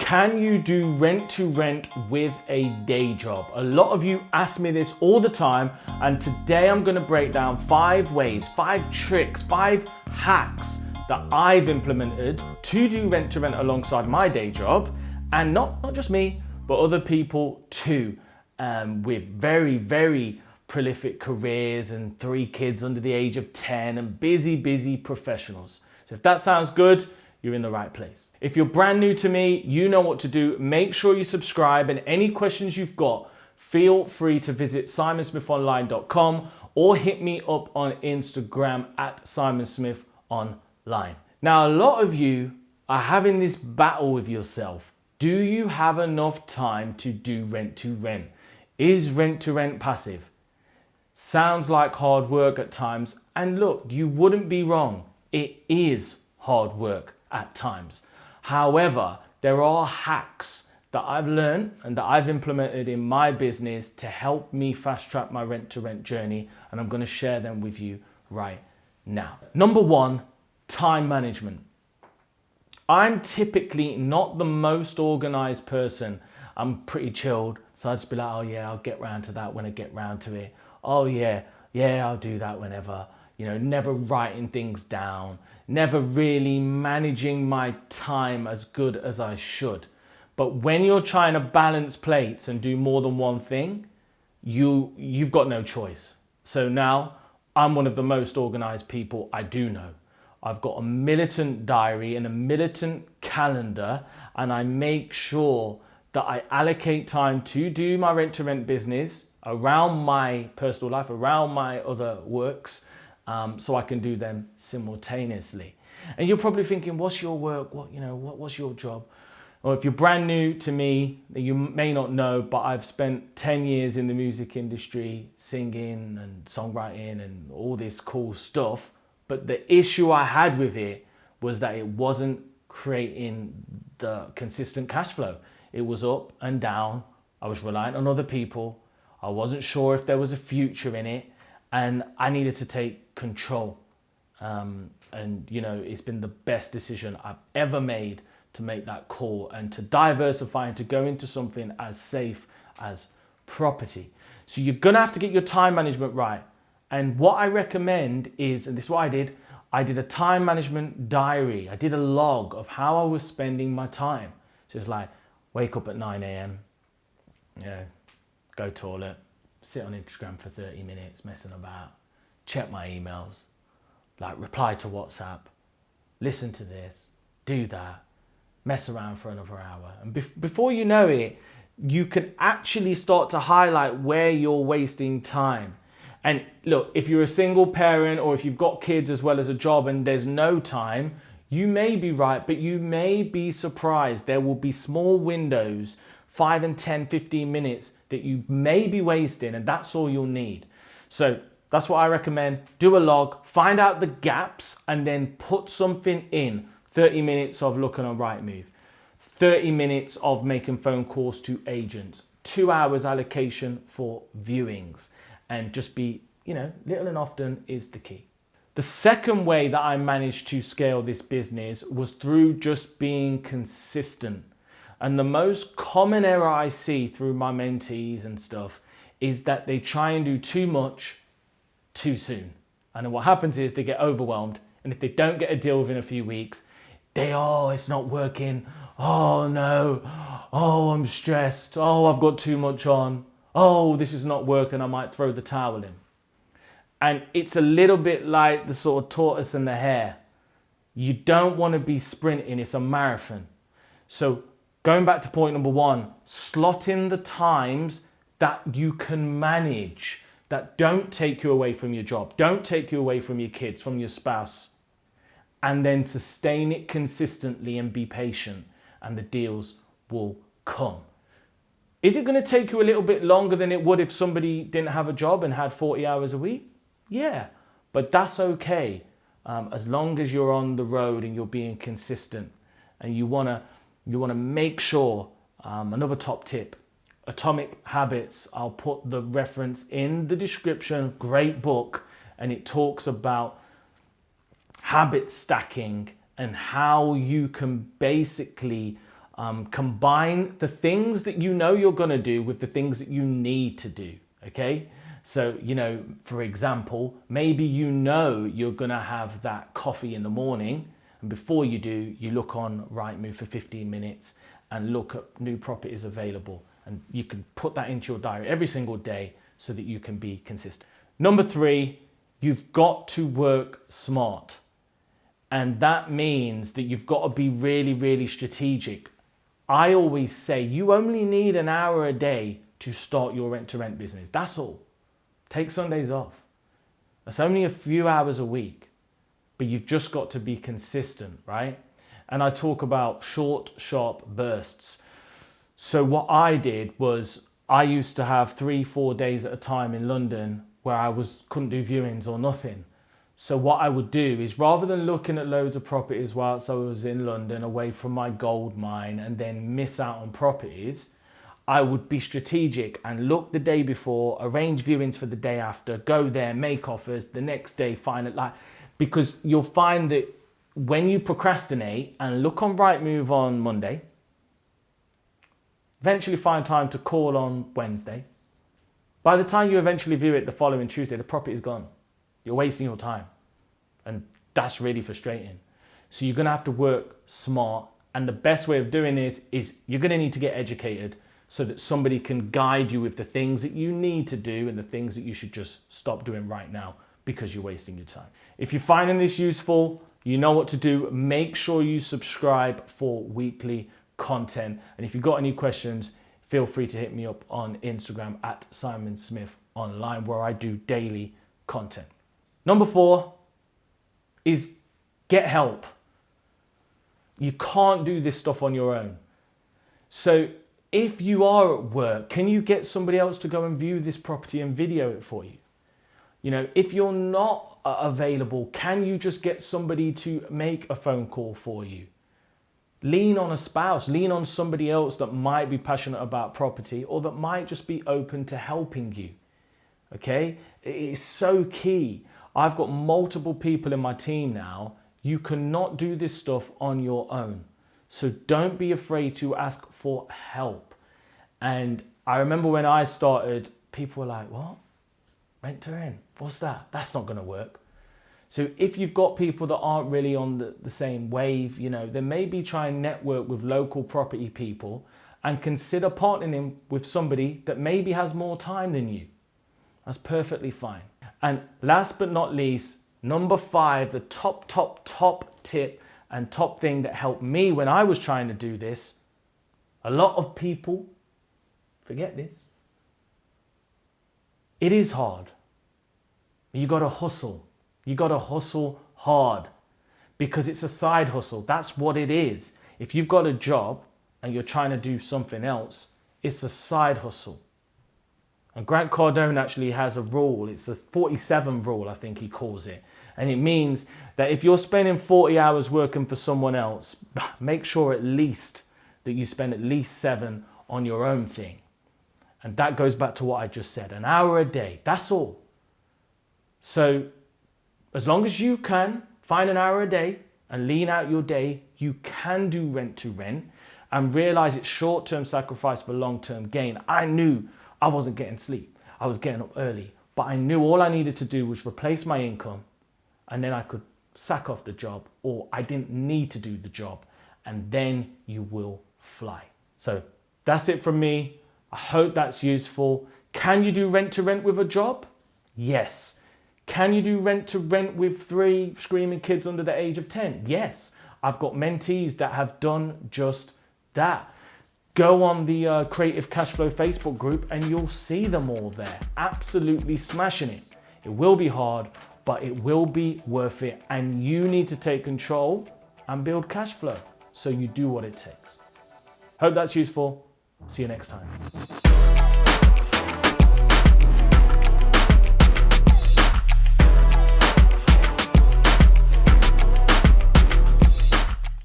Can you do rent to rent with a day job? A lot of you ask me this all the time, and today I'm gonna break down 5 ways, 5 tricks, 5 hacks that I've implemented to do rent to rent alongside my day job, and not just me, but other people too, with very prolific careers and 3 kids under the age of 10 and busy professionals. So if that sounds good, you're in the right place. If you're brand new to me, you know what to do. Make sure you subscribe, and any questions you've got, feel free to visit simonsmithonline.com or hit me up on Instagram at simonsmithonline. Now, a lot of you are having this battle with yourself. Do you have enough time to do rent to rent? Is rent to rent passive? Sounds like hard work at times, and look, you wouldn't be wrong. It is hard work at times. However, there are hacks that I've learned and that I've implemented in my business to help me fast track my rent to rent journey, and I'm going to share them with you right now. Number 1, time management. I'm typically not the most organized person. I'm pretty chilled, so I'd just be like, oh yeah, I'll get round to that when I get round to it. Oh yeah, I'll do that whenever. You know, never writing things down, never really managing my time as good as I should. But when you're trying to balance plates and do more than one thing, you've got no choice. So now I'm one of the most organized people I do know. I've got a militant diary and a militant calendar, and I make sure that I allocate time to do my rent to rent business around my personal life, around my other works, so I can do them simultaneously. And you're probably thinking, what's your work? What's your job? Well, if you're brand new to me, you may not know, but I've spent 10 years in the music industry, singing and songwriting and all this cool stuff. But the issue I had with it was that it wasn't creating the consistent cash flow. It was up and down. I was reliant on other people. I wasn't sure if there was a future in it, and I needed to take control. And it's been the best decision I've ever made to make that call and to diversify and to go into something as safe as property. So you're gonna have to get your time management right. And what I recommend is, and this is what I did a time management diary. I did a log of how I was spending my time. So it's like, wake up at 9 a.m, go toilet, sit on Instagram for 30 minutes, messing about, check my emails, reply to WhatsApp, listen to this, do that, mess around for another hour. And before you know it, you can actually start to highlight where you're wasting time. And look, if you're a single parent or if you've got kids as well as a job and there's no time, you may be right, but you may be surprised. There will be small windows, 5 and 10, 15 minutes that you may be wasting, and that's all you'll need. So that's what I recommend. Do a log, find out the gaps, and then put something in. 30 minutes of looking on Rightmove, 30 minutes of making phone calls to agents, 2 hours allocation for viewings, and just be, little and often is the key. The second way that I managed to scale this business was through just being consistent. And the most common error I see through my mentees and stuff is that they try and do too much too soon. And then what happens is they get overwhelmed. And if they don't get a deal within a few weeks, it's not working. Oh no. Oh, I'm stressed. Oh, I've got too much on. Oh, this is not working. I might throw the towel in. And it's a little bit like the sort of tortoise and the hare. You don't want to be sprinting. It's a marathon. So going back to point number 1, slot in the times that you can manage, that don't take you away from your job, don't take you away from your kids, from your spouse, and then sustain it consistently and be patient, and the deals will come. Is it going to take you a little bit longer than it would if somebody didn't have a job and had 40 hours a week? Yeah, but that's okay, as long as you're on the road and you're being consistent, and you wanna make sure. Another top tip: Atomic Habits. I'll put the reference in the description. Great book, and it talks about habit stacking and how you can basically Combine the things that you know you're going to do with the things that you need to do. Okay. So, for example, maybe you're going to have that coffee in the morning, and before you do, you look on Rightmove for 15 minutes and look at new properties available, and you can put that into your diary every single day so that you can be consistent. Number 3, you've got to work smart. And that means that you've got to be really, really strategic. I always say you only need an hour a day to start your rent-to-rent business. That's all. Take Sundays off. That's only a few hours a week, but you've just got to be consistent, right? And I talk about short, sharp bursts. So what I did was I used to have 3-4 days at a time in London where I couldn't do viewings or nothing. So what I would do is, rather than looking at loads of properties whilst I was in London away from my gold mine and then miss out on properties, I would be strategic and look the day before, arrange viewings for the day after, go there, make offers, the next day find it, because you'll find that when you procrastinate and look on Rightmove on Monday, eventually find time to call on Wednesday, by the time you eventually view it the following Tuesday, the property is gone. You're wasting your time, and that's really frustrating. So you're going to have to work smart, and the best way of doing this is you're going to need to get educated so that somebody can guide you with the things that you need to do and the things that you should just stop doing right now because you're wasting your time. If you're finding this useful, you know what to do. Make sure you subscribe for weekly content. And if you've got any questions, feel free to hit me up on Instagram at Simon Smith Online, where I do daily content. Number 4 is get help. You can't do this stuff on your own. So if you are at work, can you get somebody else to go and view this property and video it for you? If you're not available, can you just get somebody to make a phone call for you? Lean on a spouse, lean on somebody else that might be passionate about property or that might just be open to helping you. Okay? It's so key. I've got multiple people in my team now. You cannot do this stuff on your own. So don't be afraid to ask for help. And I remember when I started, people were like, what? Rent to rent? What's that? That's not going to work. So if you've got people that aren't really on the same wave, then maybe try and network with local property people and consider partnering with somebody that maybe has more time than you. That's perfectly fine. And last but not least, number 5, the top tip and top thing that helped me when I was trying to do this. A lot of people forget this. It is hard. You got to hustle. You got to hustle hard because it's a side hustle. That's what it is. If you've got a job and you're trying to do something else, it's a side hustle. And Grant Cardone actually has a rule. It's the 47 rule, I think he calls it. And it means that if you're spending 40 hours working for someone else, make sure at least that you spend at least 7 on your own thing. And that goes back to what I just said, an hour a day, that's all. So as long as you can find an hour a day and lean out your day, you can do rent to rent and realize it's short-term sacrifice for long-term gain. I knew I wasn't getting sleep. I was getting up early, but I knew all I needed to do was replace my income, and then I could sack off the job, or I didn't need to do the job, and then you will fly. So that's it from me. I hope that's useful. Can you do rent to rent with a job? Yes. Can you do rent to rent with 3 screaming kids under the age of 10? Yes. I've got mentees that have done just that. Go on the Creative Cashflow Facebook group and you'll see them all there. Absolutely smashing it. It will be hard, but it will be worth it. And you need to take control and build cash flow so you do what it takes. Hope that's useful. See you next time.